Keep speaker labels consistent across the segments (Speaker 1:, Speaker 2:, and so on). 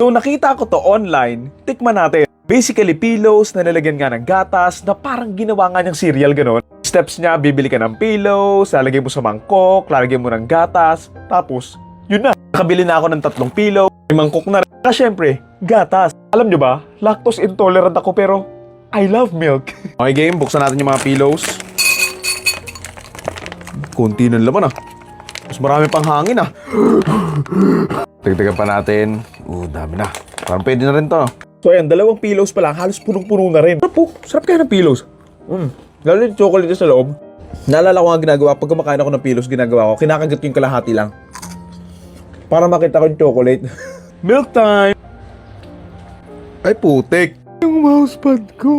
Speaker 1: So nakita ko to online, tikman natin. Basically, pillows na nalagyan nga ng gatas na parang ginawa nga niyang cereal ganon. Steps niya, bibili ka ng pillows, lalagay mo sa mangkok, lalagay mo ng gatas, tapos, yun na. Nakabili na ako ng 3 pillow, may mangkok na rin. Kasi syempre, gatas. Alam nyo ba, lactose intolerant ako pero I love milk. Okay game, buksan natin yung mga pillows. Kunti ng laman ah. Mas marami pang hangin ah. Tigtigan pa natin. Dami na. Parang pwede na rin to. So ayan, 2 pillows pa lang, halos punong-puno na rin. Sarap po, sarap kaya ng pillows. Lalo yung chocolate sa loob. Naalala ko nga ginagawa, pag kumakain ako ng pillows, ginagawa ko, kinakagat ko yung kalahati lang. Para makita ko yung chocolate. Milk time! Ay putik. Yung mousepad ko.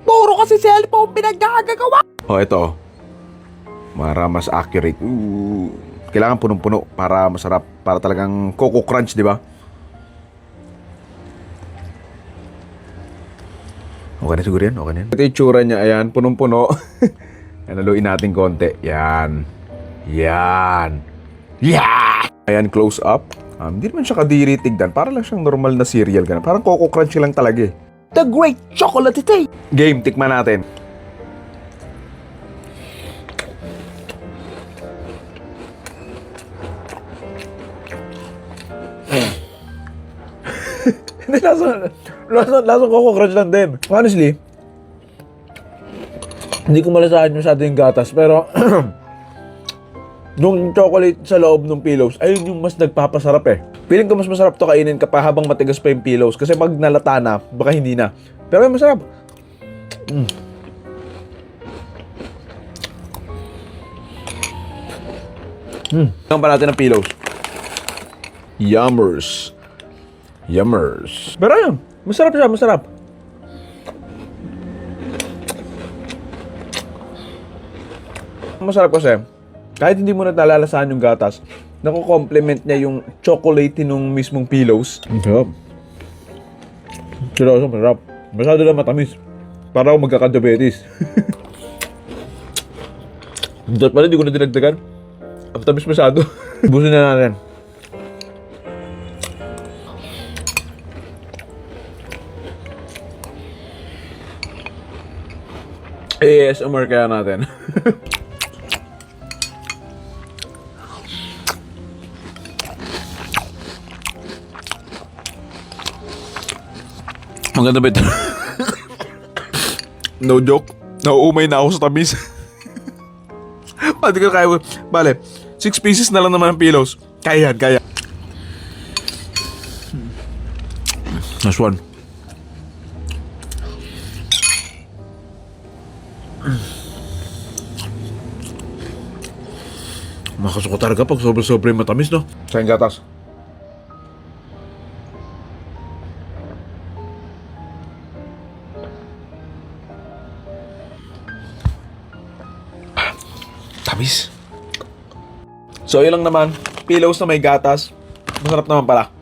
Speaker 1: Puro kasi cellphone pinaggagawa. Ito. Para mas accurate. Kailangan punong-puno para masarap. Para talagang Coco Crunch, di ba? Okay na siguro yan, okay na yan. Ito yung tsura niya, ayan, punong-puno. Haluin natin konti. Yan. Yan. Yeah! Ayan, close up. Hindi naman siya kadiri tignan. Para lang siyang normal na cereal. Ganun. Parang Coco Crunch lang talaga eh. The Great Chocolate Day! Game, tikman natin. Hindi, lasang Coco Crunch lang din. Honestly, hindi ko malasahan masyado yung gatas, pero yung chocolate sa loob ng pillows, ayun yung mas nagpapasarap eh. Feeling ko mas masarap to kainin kapag habang matigas pa yung pillows, kasi pag nalata na, baka hindi na. Pero ay masarap. Tingnan pa natin ang pillows. Yummers. Yummers. Pero ayun, masarap siya, masarap. Masarap kasi, kahit hindi mo na nalalasahan yung gatas, naku-complement niya yung chocolate nung mismong pillows. Masarap. Seryoso, masarap. Masyado lang matamis. Para ako magkaka-diabetes. Dahil pala, di ko na dinagdagan. Ang tamis masyado. Busin na natin. ASMR kaya natin. Maganda ba ito? No joke. Nauumay na ako sa tamis. Pati ka kaya. Bale, 6 pieces na lang naman ang pillows. Kaya yan, kaya. Nice one. Makasuko talaga pag sobrang matamis, no? Sa gatas. Tamis. So, yun lang naman. Pillows na may gatas. Masarap naman pala.